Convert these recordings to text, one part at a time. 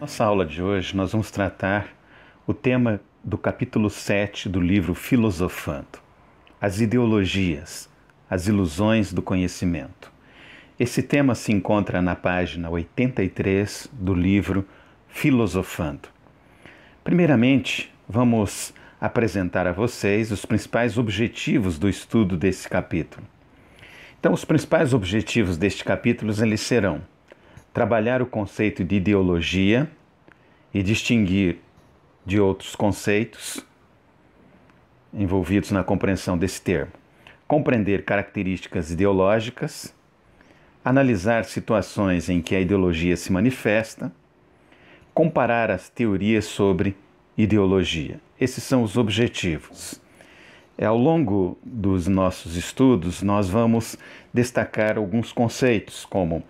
Nossa aula de hoje nós vamos tratar o tema do capítulo 7 do livro Filosofando, as ideologias, as ilusões do conhecimento. Esse tema se encontra na página 83 do livro Filosofando. Primeiramente, vamos apresentar a vocês os principais objetivos do estudo desse capítulo. Então, os principais objetivos deste capítulo eles serão trabalhar o conceito de ideologia e distinguir de outros conceitos envolvidos na compreensão desse termo, compreender características ideológicas, analisar situações em que a ideologia se manifesta, comparar as teorias sobre ideologia. Esses são os objetivos. Ao longo dos nossos estudos, nós vamos destacar alguns conceitos, como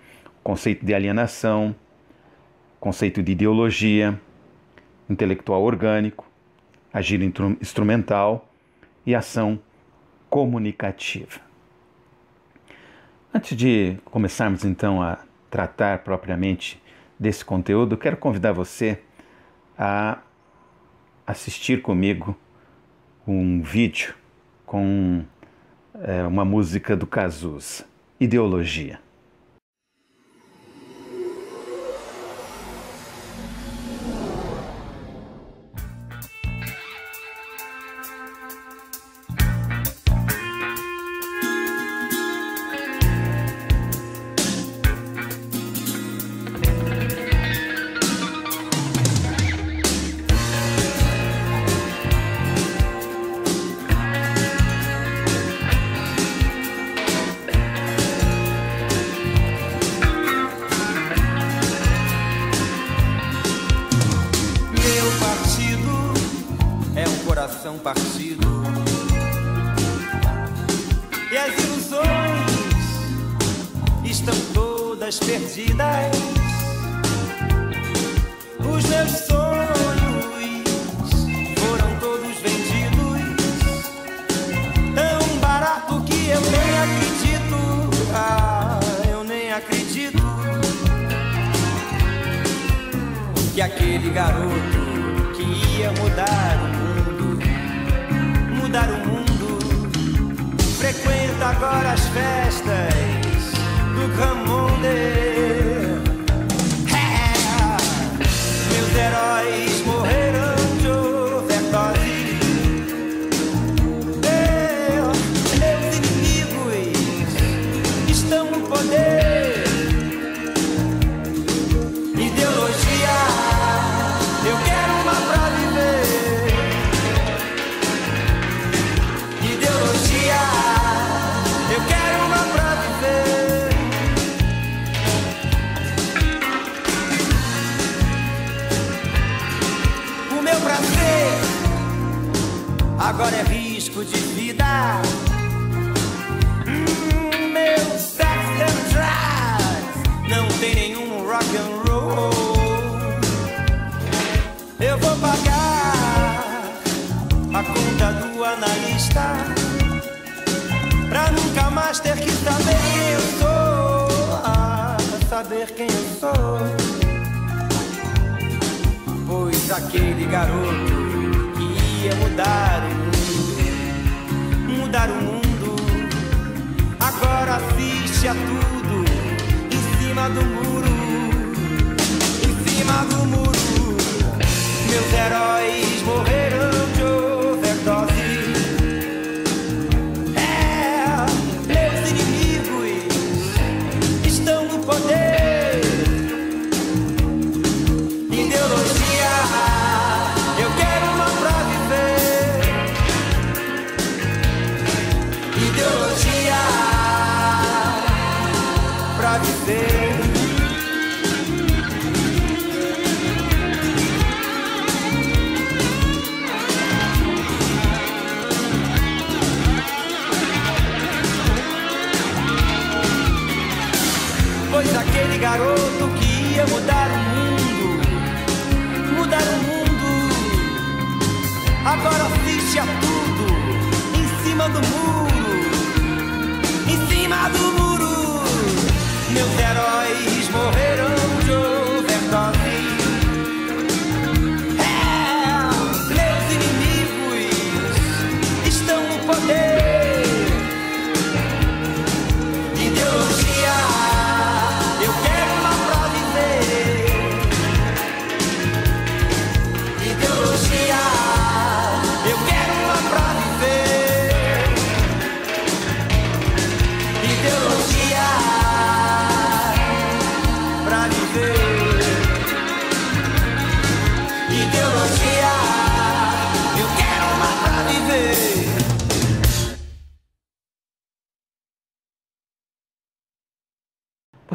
conceito de alienação, conceito de ideologia, intelectual orgânico, agir instrumental e ação comunicativa. Antes de começarmos então a tratar propriamente desse conteúdo, quero convidar você a assistir comigo um vídeo com uma música do Cazuza, Ideologia. Partido e as ilusões estão todas perdidas. Os meus sonhos foram todos vendidos tão barato que eu nem acredito. Eu nem acredito que aquele garoto que ia mudar o mundo, frequenta agora as festas do Camonde. Meus heróis morreram de overdose. Meus inimigos estão no poder. Ideologia, eu quero uma pra viver. Eu quero uma pra viver. O meu prazer agora é risco de vida. Meu sex and drugs não tem nenhum rock and roll. Eu vou pagar a conta do analista pra nunca mais ter que saber quem eu sou. Saber quem eu sou. Pois aquele garoto que ia mudar o mundo, agora assiste a tudo em cima do muro. Em cima do muro. Meus heróis morreram de overdose. Poder. Ideologia, eu quero uma pra viver. Ideologia pra viver.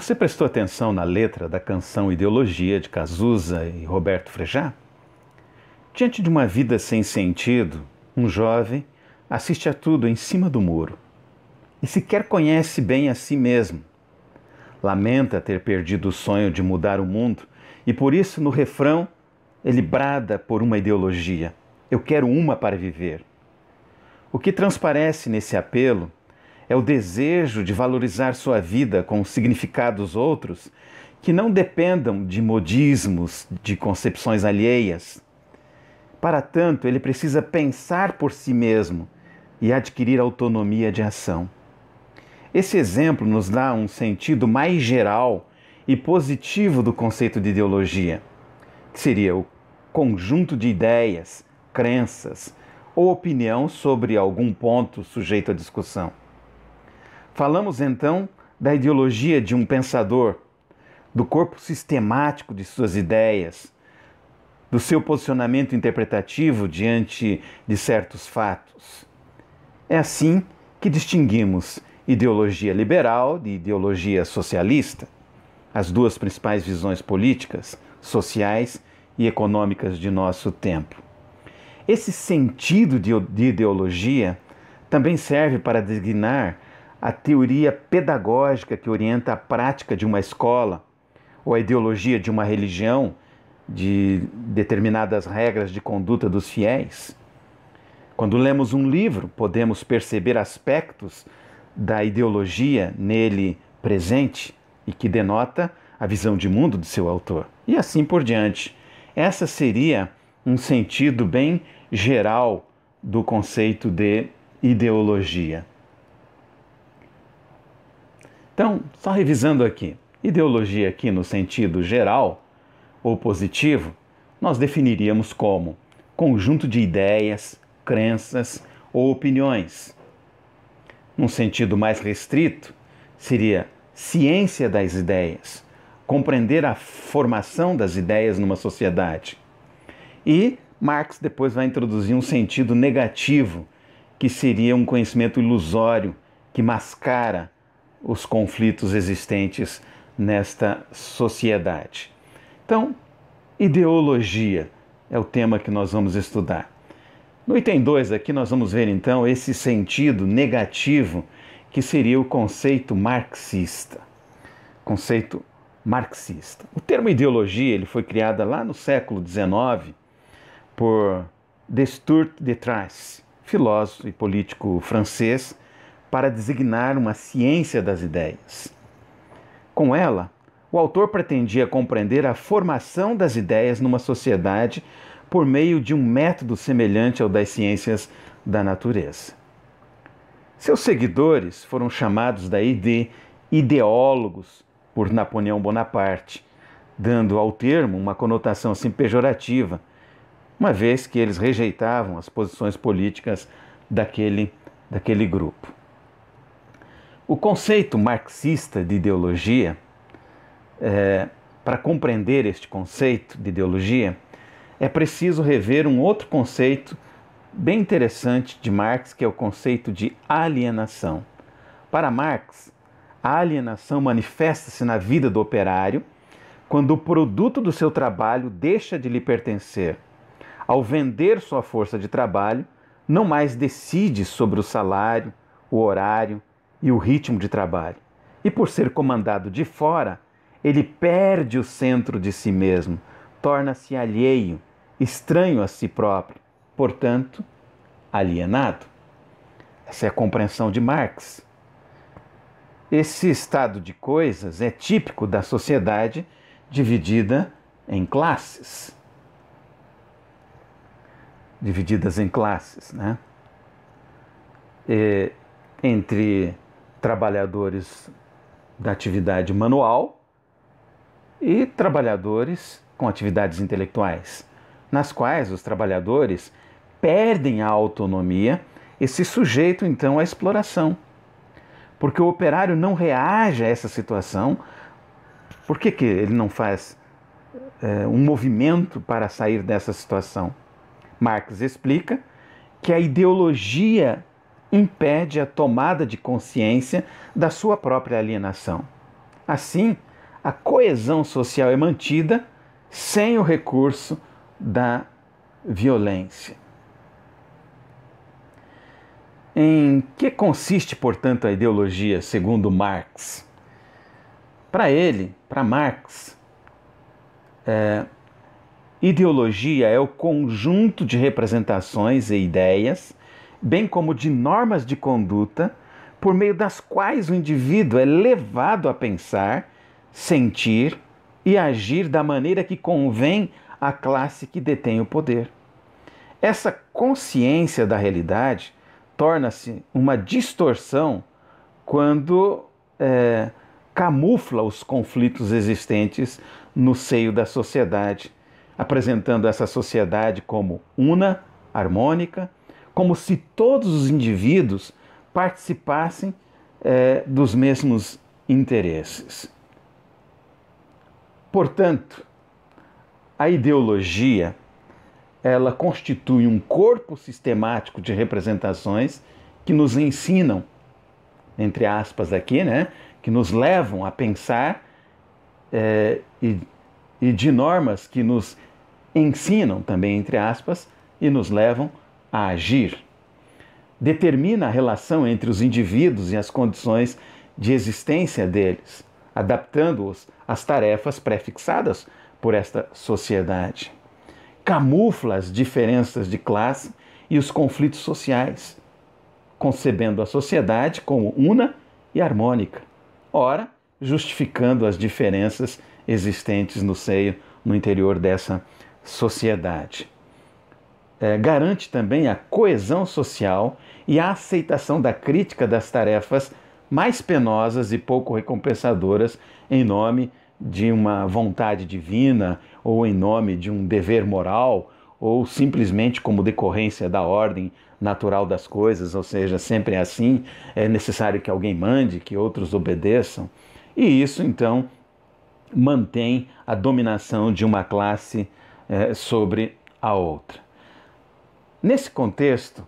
Você prestou atenção na letra da canção Ideologia, de Cazuza e Roberto Frejá? Diante de uma vida sem sentido, um jovem assiste a tudo em cima do muro e sequer conhece bem a si mesmo. Lamenta ter perdido o sonho de mudar o mundo e por isso, no refrão, ele brada por uma ideologia. Eu quero uma para viver. O que transparece nesse apelo é o desejo de valorizar sua vida com significados outros que não dependam de modismos, de concepções alheias. Para tanto, ele precisa pensar por si mesmo e adquirir autonomia de ação. Esse exemplo nos dá um sentido mais geral e positivo do conceito de ideologia, que seria o conjunto de ideias, crenças ou opinião sobre algum ponto sujeito à discussão. Falamos então da ideologia de um pensador, do corpo sistemático de suas ideias, do seu posicionamento interpretativo diante de certos fatos. É assim que distinguimos ideologia liberal de ideologia socialista, as duas principais visões políticas, sociais e econômicas de nosso tempo. Esse sentido de ideologia também serve para designar a teoria pedagógica que orienta a prática de uma escola, ou a ideologia de uma religião, de determinadas regras de conduta dos fiéis. Quando lemos um livro, podemos perceber aspectos da ideologia nele presente e que denota a visão de mundo de seu autor. E assim por diante. Essa seria um sentido bem geral do conceito de ideologia. Então, só revisando aqui, ideologia aqui no sentido geral ou positivo, nós definiríamos como conjunto de ideias, crenças ou opiniões. Num sentido mais restrito, seria ciência das ideias, compreender a formação das ideias numa sociedade. E Marx depois vai introduzir um sentido negativo, que seria um conhecimento ilusório, que mascara os conflitos existentes nesta sociedade. Então, ideologia é o tema que nós vamos estudar. No item 2 aqui nós vamos ver então esse sentido negativo que seria o conceito marxista. Conceito marxista. O termo ideologia ele foi criado lá no século XIX por Destur de Tracy, filósofo e político francês, para designar uma ciência das ideias. Com ela, o autor pretendia compreender a formação das ideias numa sociedade por meio de um método semelhante ao das ciências da natureza. Seus seguidores foram chamados daí de ideólogos por Napoleão Bonaparte, dando ao termo uma conotação assim pejorativa, uma vez que eles rejeitavam as posições políticas daquele grupo. O conceito marxista de ideologia, para compreender este conceito de ideologia, é preciso rever um outro conceito bem interessante de Marx, que é o conceito de alienação. Para Marx, a alienação manifesta-se na vida do operário quando o produto do seu trabalho deixa de lhe pertencer. Ao vender sua força de trabalho, não mais decide sobre o salário, o horário e o ritmo de trabalho. E por ser comandado de fora, ele perde o centro de si mesmo, torna-se alheio, estranho a si próprio, portanto, alienado. Essa é a compreensão de Marx. Esse estado de coisas é típico da sociedade dividida em classes. Divididas em classes, né? Entre trabalhadores da atividade manual e trabalhadores com atividades intelectuais, nas quais os trabalhadores perdem a autonomia e se sujeitam então à exploração. Porque o operário não reage a essa situação. Por que ele não faz um movimento para sair dessa situação? Marx explica que a ideologia impede a tomada de consciência da sua própria alienação. Assim, a coesão social é mantida sem o recurso da violência. Em que consiste, portanto, a ideologia, segundo Marx? Para Marx, ideologia é o conjunto de representações e ideias, bem como de normas de conduta, por meio das quais o indivíduo é levado a pensar, sentir e agir da maneira que convém à classe que detém o poder. Essa consciência da realidade torna-se uma distorção quando camufla os conflitos existentes no seio da sociedade, apresentando essa sociedade como una, harmônica, como se todos os indivíduos participassem dos mesmos interesses. Portanto, a ideologia, ela constitui um corpo sistemático de representações que nos ensinam, entre aspas aqui, né, que nos levam a pensar e de normas que nos ensinam também, entre aspas, e nos levam a agir. Determina a relação entre os indivíduos e as condições de existência deles, adaptando-os às tarefas pré-fixadas por esta sociedade. Camufla as diferenças de classe e os conflitos sociais, concebendo a sociedade como una e harmônica, ora, justificando as diferenças existentes no interior dessa sociedade. Garante também a coesão social e a aceitação da crítica das tarefas mais penosas e pouco recompensadoras em nome de uma vontade divina ou em nome de um dever moral ou simplesmente como decorrência da ordem natural das coisas, ou seja, sempre é assim, é necessário que alguém mande, que outros obedeçam. E isso, então, mantém a dominação de uma classe sobre a outra. Nesse contexto,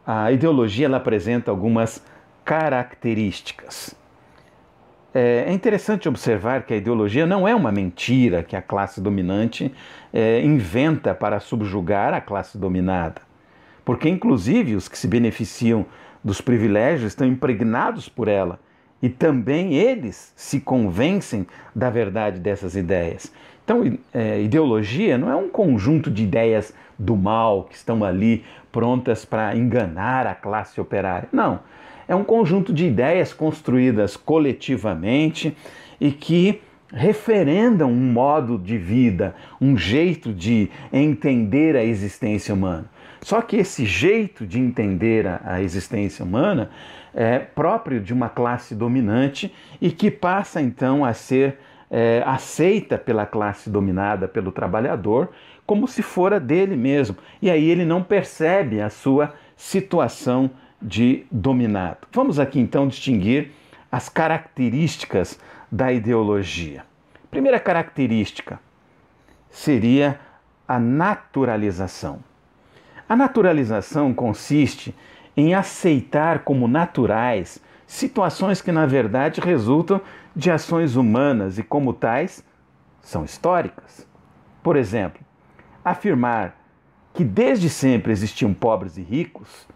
a ideologia ela apresenta algumas características. É interessante observar que a ideologia não é uma mentira que a classe dominante inventa para subjugar a classe dominada, porque inclusive os que se beneficiam dos privilégios estão impregnados por ela e também eles se convencem da verdade dessas ideias. Então, ideologia não é um conjunto de ideias do mal que estão ali prontas para enganar a classe operária. Não, é um conjunto de ideias construídas coletivamente e que referendam um modo de vida, um jeito de entender a existência humana. Só que esse jeito de entender a existência humana é próprio de uma classe dominante e que passa então a ser aceita pela classe dominada, pelo trabalhador, como se fora dele mesmo. E aí ele não percebe a sua situação de dominado. Vamos aqui então distinguir as características da ideologia. Primeira característica seria a naturalização. A naturalização consiste em aceitar como naturais situações que na verdade resultam de ações humanas e como tais são históricas. Por exemplo, afirmar que desde sempre existiam pobres e ricos,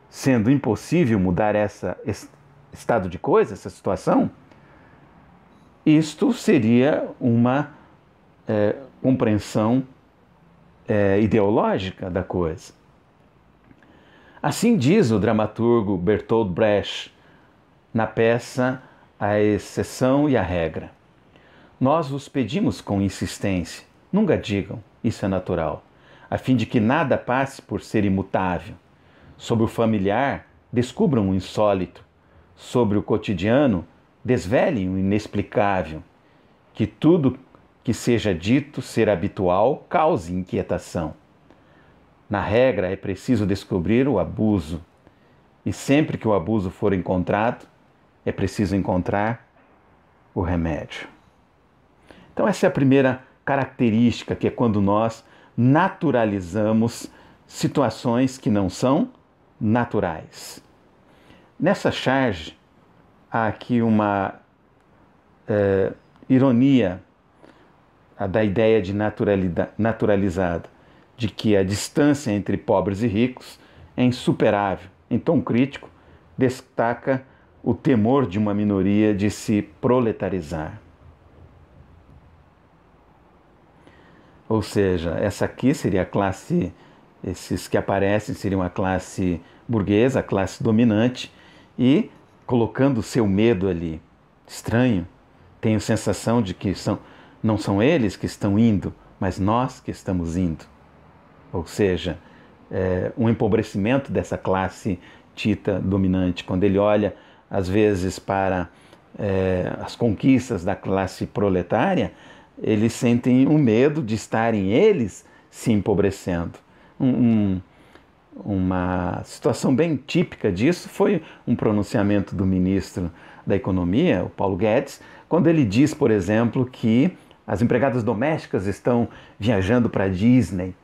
sendo impossível mudar esse estado de coisas, essa situação, isto seria uma compreensão ideológica da coisa. Assim diz o dramaturgo Bertolt Brecht na peça A Exceção e a Regra. Nós vos pedimos com insistência, nunca digam, isso é natural, a fim de que nada passe por ser imutável. Sobre o familiar, descubram o insólito. Sobre o cotidiano, desvelem o inexplicável. Que tudo que seja dito ser habitual cause inquietação. Na regra, é preciso descobrir o abuso. E sempre que o abuso for encontrado, é preciso encontrar o remédio. Então essa é a primeira característica, que é quando nós naturalizamos situações que não são naturais. Nessa charge, há aqui uma ironia da ideia de naturalizada, de que a distância entre pobres e ricos é insuperável. Em tom crítico, destaca o temor de uma minoria de se proletarizar. Ou seja, essa aqui seria a classe, esses que aparecem seriam a classe burguesa, a classe dominante, e colocando o seu medo ali. Estranho, tenho sensação de que não são eles que estão indo, mas nós que estamos indo. Ou seja, um empobrecimento dessa classe dita dominante. Quando ele olha, às vezes, para as conquistas da classe proletária, eles sentem um medo de estarem eles se empobrecendo. Uma situação bem típica disso foi um pronunciamento do ministro da Economia, o Paulo Guedes, quando ele diz, por exemplo, que as empregadas domésticas estão viajando para a Disney,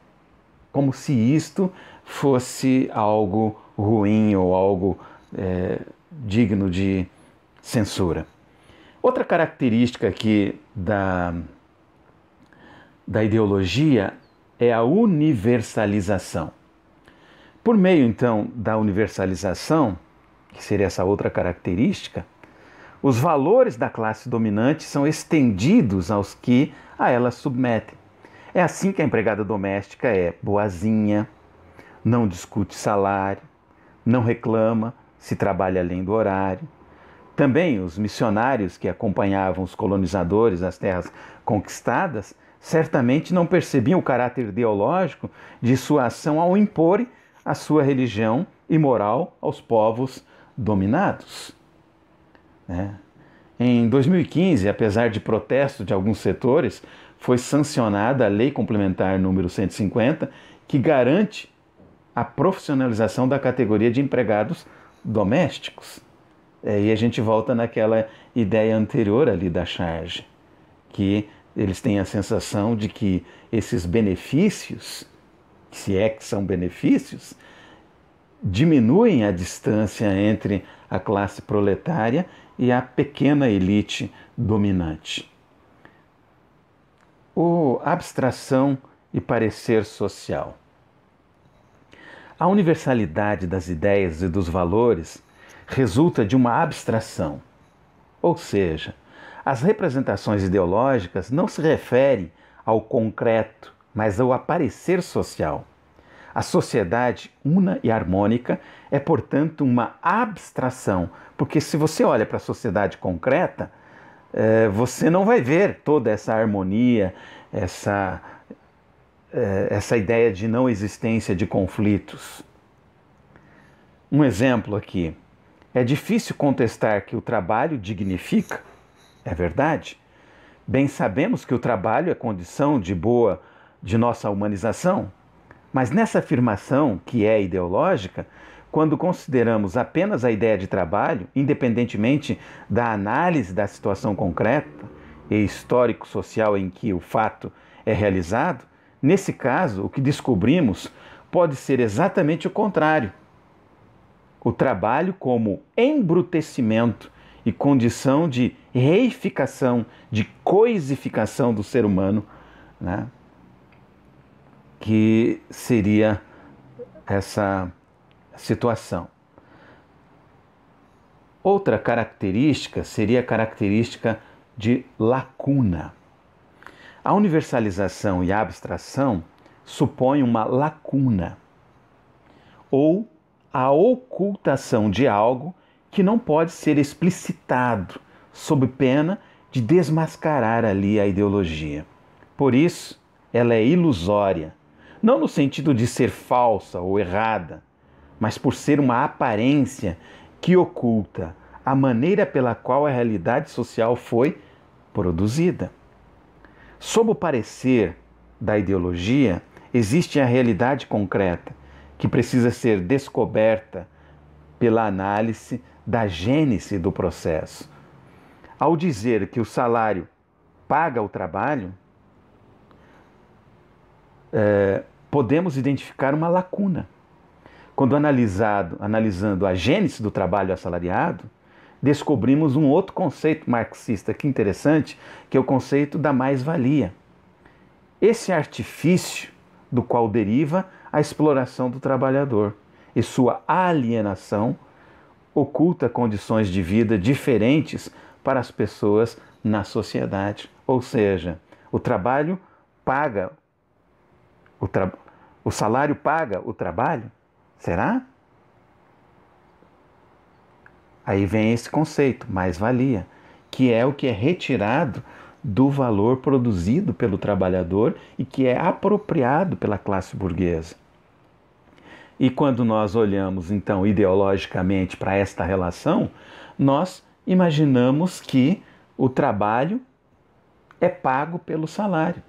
como se isto fosse algo ruim ou algo digno de censura. Outra característica aqui da ideologia é a universalização. Por meio, então, da universalização, que seria essa outra característica, os valores da classe dominante são estendidos aos que a ela submetem. É assim que a empregada doméstica é boazinha, não discute salário, não reclama se trabalha além do horário. Também os missionários que acompanhavam os colonizadores às terras conquistadas certamente não percebiam o caráter ideológico de sua ação ao impor a sua religião e moral aos povos dominados. Em 2015, apesar de protesto de alguns setores, foi sancionada a Lei Complementar número 150, que garante a profissionalização da categoria de empregados domésticos. E a gente volta naquela ideia anterior ali da charge, que eles têm a sensação de que esses benefícios, se é que são benefícios, diminuem a distância entre a classe proletária e a pequena elite dominante. Abstração e parecer social. A universalidade das ideias e dos valores resulta de uma abstração, ou seja, as representações ideológicas não se referem ao concreto, mas ao aparecer social. A sociedade una e harmônica é, portanto, uma abstração, porque se você olha para a sociedade concreta, você não vai ver toda essa harmonia, essa ideia de não existência de conflitos. Um exemplo aqui. É difícil contestar que o trabalho dignifica, é verdade? Bem sabemos que o trabalho é condição de nossa humanização, mas nessa afirmação, que é ideológica, quando consideramos apenas a ideia de trabalho, independentemente da análise da situação concreta e histórico-social em que o fato é realizado, nesse caso, o que descobrimos pode ser exatamente o contrário. O trabalho como embrutecimento e condição de reificação, de coisificação do ser humano, né? Que seria essa situação. Outra característica seria a característica de lacuna. A universalização e a abstração supõem uma lacuna, ou a ocultação de algo que não pode ser explicitado, sob pena de desmascarar ali a ideologia. Por isso, ela é ilusória, não no sentido de ser falsa ou errada, mas por ser uma aparência que oculta a maneira pela qual a realidade social foi produzida. Sob o parecer da ideologia, existe a realidade concreta, que precisa ser descoberta pela análise da gênese do processo. Ao dizer que o salário paga o trabalho, podemos identificar uma lacuna. Quando analisando a gênese do trabalho assalariado, descobrimos um outro conceito marxista que interessante, que é o conceito da mais-valia. Esse artifício do qual deriva a exploração do trabalhador e sua alienação oculta condições de vida diferentes para as pessoas na sociedade. Ou seja, o trabalho paga, o salário paga o trabalho? Será? Aí vem esse conceito, mais-valia, que é o que é retirado do valor produzido pelo trabalhador e que é apropriado pela classe burguesa. E quando nós olhamos, então, ideologicamente para esta relação, nós imaginamos que o trabalho é pago pelo salário.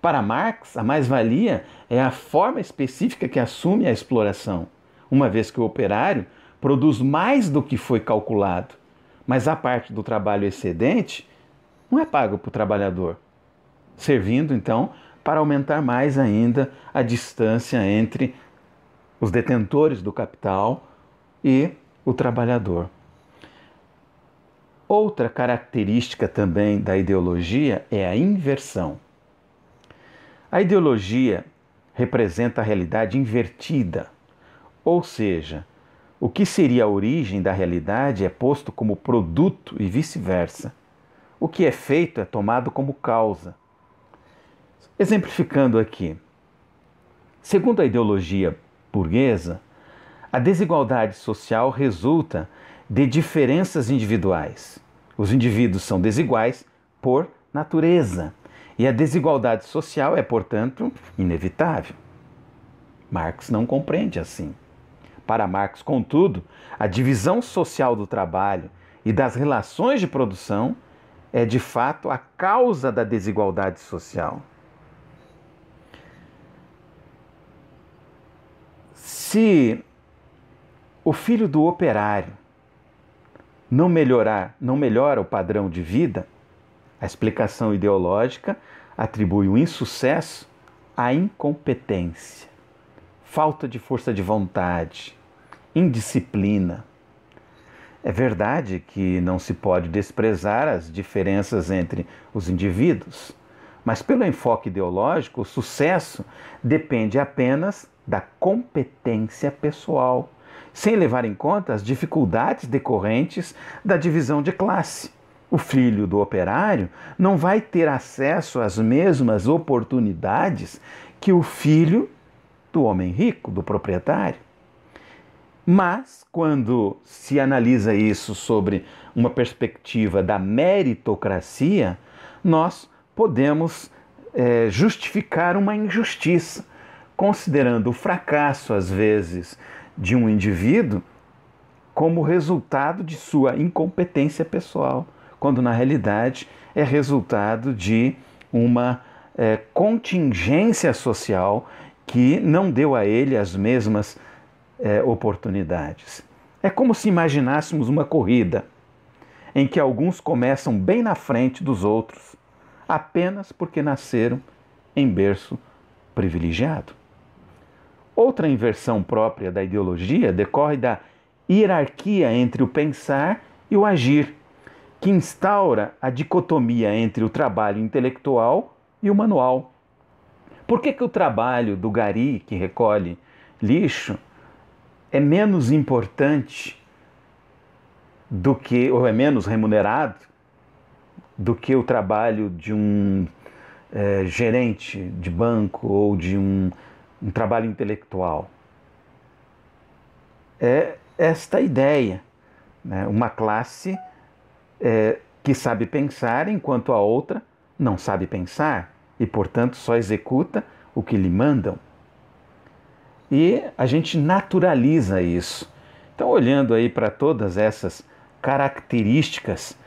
Para Marx, a mais-valia é a forma específica que assume a exploração, uma vez que o operário produz mais do que foi calculado, mas a parte do trabalho excedente não é pago para o trabalhador, servindo então para aumentar mais ainda a distância entre os detentores do capital e o trabalhador. Outra característica também da ideologia é a inversão. A ideologia representa a realidade invertida, ou seja, o que seria a origem da realidade é posto como produto e vice-versa. O que é feito é tomado como causa. Exemplificando aqui, segundo a ideologia burguesa, a desigualdade social resulta de diferenças individuais. Os indivíduos são desiguais por natureza e a desigualdade social é, portanto, inevitável. Marx não compreende assim. Para Marx, contudo, a divisão social do trabalho e das relações de produção é, de fato, a causa da desigualdade social. Se o filho do operário não melhora o padrão de vida, a explicação ideológica atribui o insucesso à incompetência, falta de força de vontade, indisciplina. É verdade que não se pode desprezar as diferenças entre os indivíduos, mas pelo enfoque ideológico, o sucesso depende apenas da competência pessoal, sem levar em conta as dificuldades decorrentes da divisão de classe. O filho do operário não vai ter acesso às mesmas oportunidades que o filho do homem rico, do proprietário. Mas, quando se analisa isso sobre uma perspectiva da meritocracia, nós podemos justificar uma injustiça, considerando o fracasso, às vezes, de um indivíduo como resultado de sua incompetência pessoal, quando, na realidade, é resultado de uma contingência social que não deu a ele as mesmas oportunidades. É como se imaginássemos uma corrida em que alguns começam bem na frente dos outros, apenas porque nasceram em berço privilegiado. Outra inversão própria da ideologia decorre da hierarquia entre o pensar e o agir, que instaura a dicotomia entre o trabalho intelectual e o manual. Por que o trabalho do gari que recolhe lixo é menos importante do que, ou é menos remunerado do que o trabalho de um gerente de banco ou de um trabalho intelectual? É esta ideia, né? Uma classe que sabe pensar enquanto a outra não sabe pensar e, portanto, só executa o que lhe mandam. E a gente naturaliza isso. Então, olhando aí para todas essas características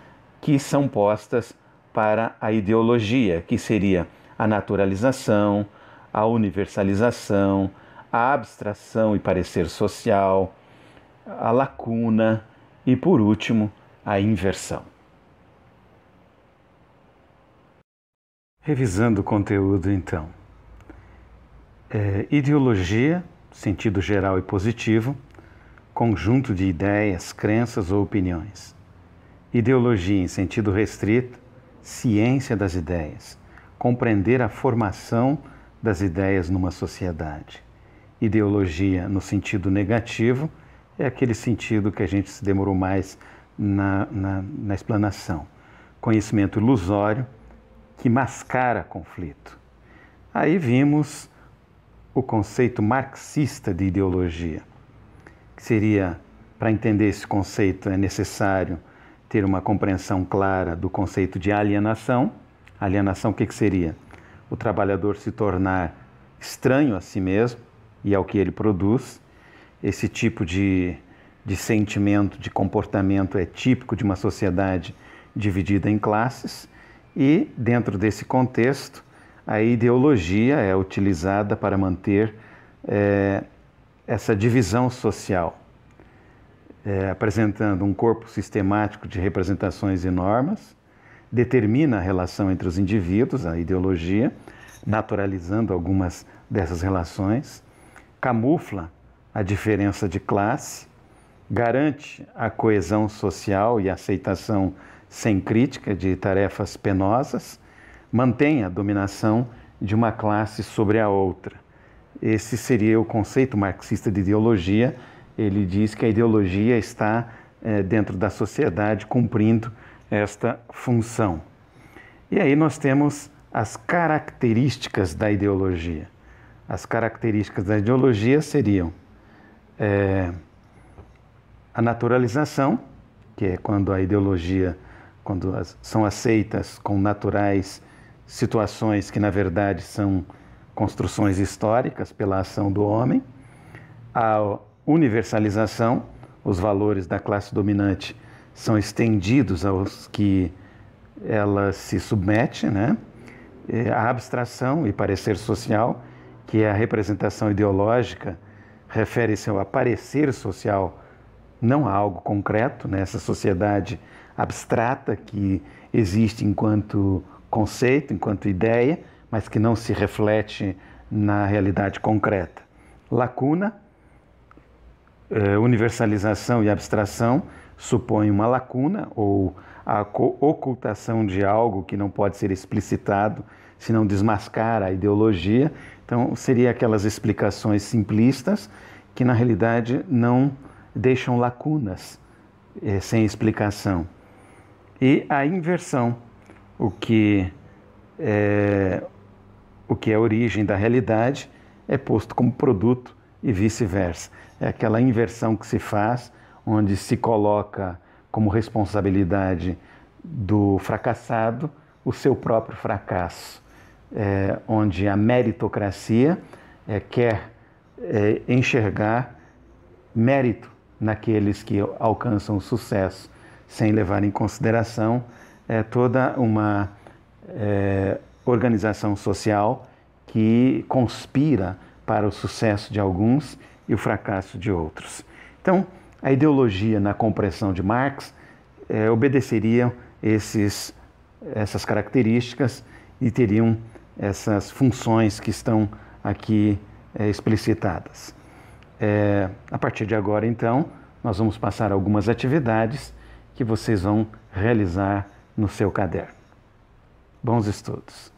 que são postas para a ideologia, que seria a naturalização, a universalização, a abstração e parecer social, a lacuna e, por último, a inversão. Revisando o conteúdo, então. Ideologia, sentido geral e positivo, conjunto de ideias, crenças ou opiniões. Ideologia, em sentido restrito, ciência das ideias, compreender a formação das ideias numa sociedade. Ideologia, no sentido negativo, é aquele sentido que a gente se demorou mais na explanação. Conhecimento ilusório que mascara conflito. Aí vimos o conceito marxista de ideologia, que seria, para entender esse conceito, é necessário ter uma compreensão clara do conceito de alienação. Alienação, o que seria? O trabalhador se tornar estranho a si mesmo e ao que ele produz. Esse tipo de sentimento, de comportamento é típico de uma sociedade dividida em classes e, dentro desse contexto, a ideologia é utilizada para manter essa divisão social, apresentando um corpo sistemático de representações e normas, determina a relação entre os indivíduos, a ideologia, naturalizando algumas dessas relações, camufla a diferença de classe, garante a coesão social e a aceitação sem crítica de tarefas penosas, mantém a dominação de uma classe sobre a outra. Esse seria o conceito marxista de ideologia. Ele diz que a ideologia está dentro da sociedade cumprindo esta função. E aí nós temos as características da ideologia. As características da ideologia seriam a naturalização, que é quando a ideologia, quando são aceitas com naturais situações que na verdade são construções históricas pela ação do homem. A universalização, os valores da classe dominante são estendidos aos que ela se submete, né? A abstração e parecer social, que é a representação ideológica, refere-se ao aparecer social, não a algo concreto, nessa sociedade abstrata que existe enquanto conceito, enquanto ideia, mas que não se reflete na realidade concreta. Lacuna, universalização e abstração supõem uma lacuna ou a ocultação de algo que não pode ser explicitado, se não desmascara a ideologia. Então, seria aquelas explicações simplistas que, na realidade, não deixam lacunas sem explicação. E a inversão, o que é a origem da realidade, é posto como produto e vice-versa. É aquela inversão que se faz, onde se coloca como responsabilidade do fracassado o seu próprio fracasso, onde a meritocracia quer enxergar mérito naqueles que alcançam o sucesso, sem levar em consideração toda uma organização social que conspira para o sucesso de alguns e o fracasso de outros. Então, a ideologia, na compreensão de Marx, obedeceria essas características e teriam essas funções que estão aqui explicitadas. A partir de agora, então, nós vamos passar algumas atividades que vocês vão realizar no seu caderno. Bons estudos!